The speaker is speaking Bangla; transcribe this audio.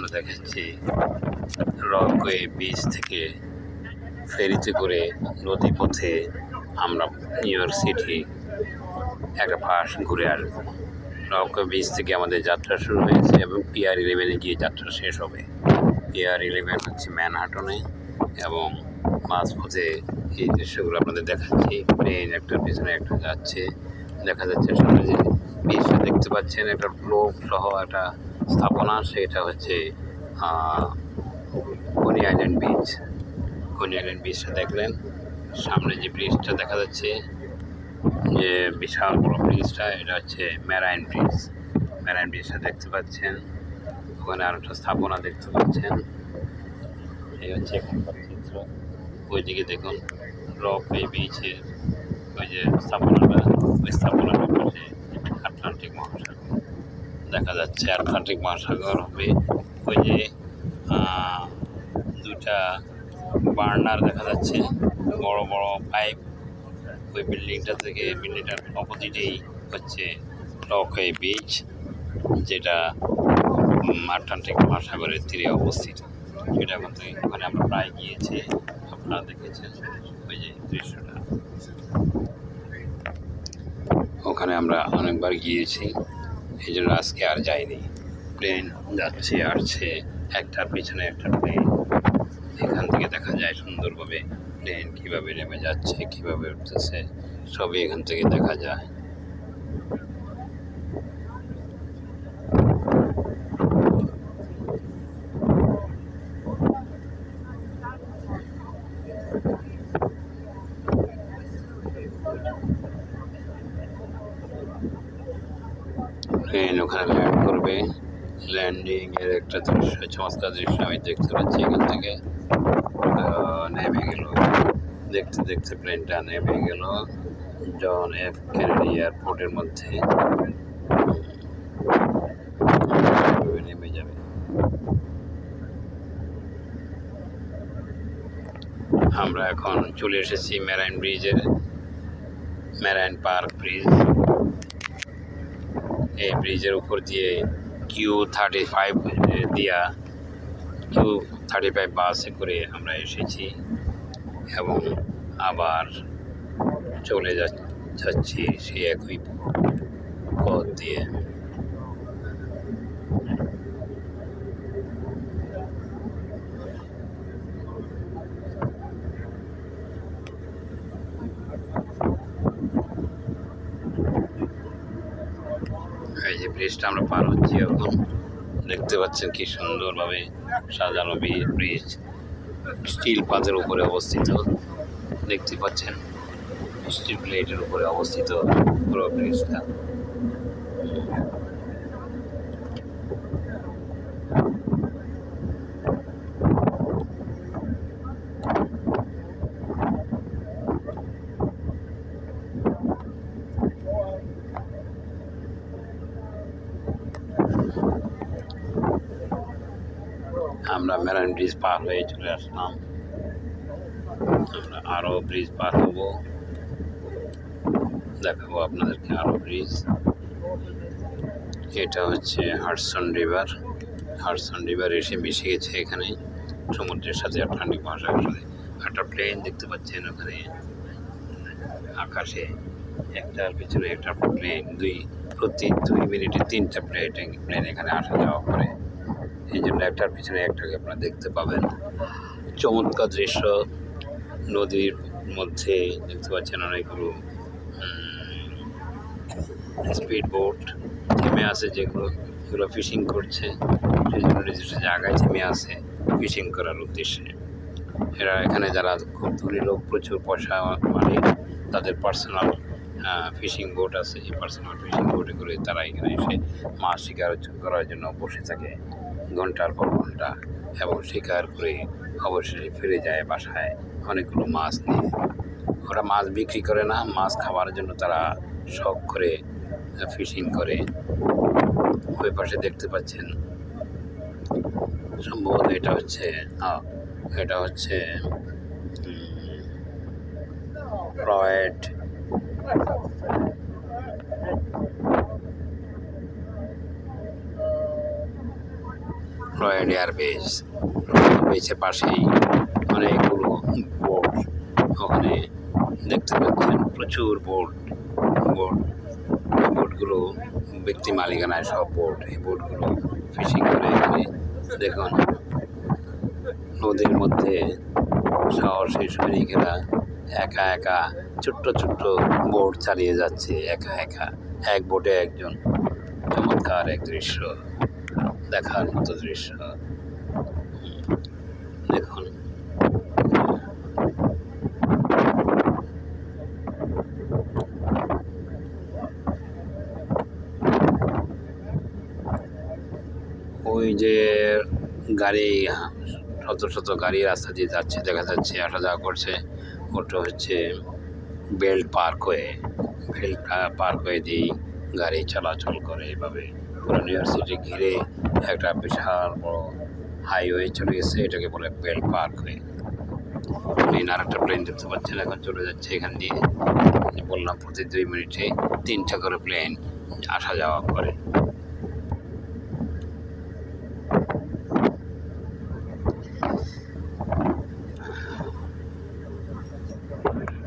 আমরা দেখাচ্ছি রকওয়ে বিচ থেকে ফেরিতে করে নদীপথে আমরা নিউ ইয়র্ক সিটি একটা পাশ ঘুরে আসবো। রকওয়ে বিচ থেকে আমাদের যাত্রা শুরু হয়েছে এবং পিয়ার 11-এ গিয়ে যাত্রা শেষ হবে। পিয়ার 11 হচ্ছে ম্যানহাটনে এবং মাঝপথে এই দৃশ্যগুলো আপনাদের দেখাচ্ছি। প্লেন একটার পিছনে একটা যাচ্ছে, দেখা যাচ্ছে সামনে যে বিচটা দেখতে পাচ্ছেন একটা গ্লোব সহ একটা স্থাপনা, সেটা হচ্ছে কনি আইল্যান্ড বিচ। কনি আইল্যান্ড বিচটা দেখলেন, সামনে যে ব্রিজটা দেখা যাচ্ছে, যে বিশাল বড় ব্রিজটা, এটা হচ্ছে মেরাইন ব্রিজ। মেরাইন ব্রিজটা দেখতে পাচ্ছেন, ওখানে আর একটা স্থাপনা দেখতে পাচ্ছেন। এই হচ্ছে এখানকার চিত্র। ওইদিকে দেখুন রকওয়ে বিচের ওই যে স্থাপনাটা, ওই স্থাপনাটার পাশে আটলান্টিক মহাসাগর দেখা যাচ্ছে। আটলান্টিক মহাসাগর হবে ওই যে দুটা বার্নার দেখা যাচ্ছে, বড় বড় পাইপ। ওই বিল্ডিংটা থেকে, বিল্ডিংটার অপোজিটেই হচ্ছে রকওয়ে বিচ, যেটা আটলান্টিক মহাসাগরের তীরে অবস্থিত। সেটা ওখানে আমরা প্রায় গিয়েছি, আপনারা দেখেছেন ওই যে দৃশ্যটা। ওখানে আমরা অনেকবার গিয়েছি, এই জন্য আজকে আর যাইনি। প্লেন যাচ্ছে আসছে, একটার পিছনে একটা প্লেন। এখান থেকে দেখা যায় সুন্দরভাবে প্লেন কীভাবে নেমে যাচ্ছে, কীভাবে উঠতেছে, সবই এখান থেকে দেখা যায়। প্লেন ওখানে ল্যান্ড করবে, ল্যান্ডিং এর একটা দৃশ্য, চমৎকার দৃশ্য আমি দেখতে পাচ্ছি। এখান থেকে নেমে গেল, দেখতে দেখতে প্লেনটা নেমে গেল জন এফ কেনেডি এয়ারপোর্টের মধ্যে। নেমে যাবে। আমরা এখন চলে এসেছি মেরাইন ব্রিজের, মেরাইন পার্ক ব্রিজ। এই ব্রিজের উপর দিয়ে Q35 বাসে করে আমরা এসেছি এবং আবার চলে যাচ্ছি সেই একই পথ দিয়ে। এই যে ব্রিজটা আমরা পার হচ্ছি এখন, দেখতে পাচ্ছেন কি সুন্দরভাবে সাজানো ব্রিজ, স্টিল পাতের উপরে অবস্থিত। দেখতে পাচ্ছেন স্টিল প্লেটের উপরে অবস্থিত পুরো ব্রিজটা। আমরা মেরাইন ব্রিজ পার হয়ে চলে আসলাম, আমরা আরও ব্রিজ পার হব, দেখাবো আপনাদেরকে আরও ব্রিজ। এটা হচ্ছে হাডসন রিভার। হাডসন রিভার এসে মিশে গেছে এখানে সমুদ্রের সাথে, আটলান্টিক মহাসাগরের সাথে। একটা প্লেন দেখতে পাচ্ছেন ওখানে আকাশে, একটার পিছনে একটা প্লেন, প্রতি 2 মিনিটে 3টা প্লেন এখানে আসা যাওয়া করে। এই জন্য একটার পিছনে একটাকে আপনারা দেখতে পাবেন। চমৎকার দৃশ্য। নদীর মধ্যে দেখতে পাচ্ছেন অনেকগুলো স্পিড বোট থেমে আছে, যেগুলো ফিশিং করছে। বিভিন্ন নির্দিষ্ট জায়গায় থেমে আছে ফিশিং করার উদ্দেশ্যে। এরা এখানে যারা খুব ধনী লোক, প্রচুর পয়সা মালিক, তাদের পার্সোনাল ফিশিং বোট আছে। এই পার্সোনাল ফিশিং বোটে করে তারা এখানে এসে মাছ শিকার করার জন্য বসে থাকে ঘন্টার পর ঘন্টা, এবং শিকার করে অবশ্যই ফিরে যায় বাসায় অনেকগুলো মাছ নিয়ে। ওরা মাছ বিক্রি করে না, মাছ খাওয়ার জন্য তারা শখ করে ফিশিং করে। ওই পাশে দেখতে পাচ্ছেন সম্ভবত এটা হচ্ছে ফ্লয়েড রয়্যাল এয়ারবেস। বেসের পাশেই অনেকগুলো বোট ওখানে দেখতে পাচ্ছেন, প্রচুর বোট। এই বোটগুলো ব্যক্তি মালিকানায় সব বোট। এই বোটগুলো ফিশিং করে এখানে দেখুন নদীর মধ্যে সাহসী সৈনিকেরা একা একা ছোট্ট ছোট্ট বোট চালিয়ে যাচ্ছে, একা একা, এক বোটে একজন। চমৎকার এক দৃশ্য, দেখার মতো দৃশ্য। দেখুন ওই যে গাড়ি, শত শত গাড়ি রাস্তা দিয়ে যাচ্ছে, দেখা যাচ্ছে, আসা যাওয়া করছে। ওটা হচ্ছে বেল্ট পার্কওয়ে। বেল্ট পার্কওয়ে দিয়েই গাড়ি চলাচল করে। এভাবে পুরো নিউ ইয়র্ক সিটি ঘিরে একটা বিশাল বড় হাইওয়ে চলে গেছে, এটাকে বলে বেল্ট পার্কওয়ে। প্লেন, আর একটা প্লেন দেখতে পাচ্ছেন এখন চলে যাচ্ছে এখান দিয়ে। বললাম প্রতি 2 মিনিটে 3টা করে প্লেন আসা যাওয়া করে।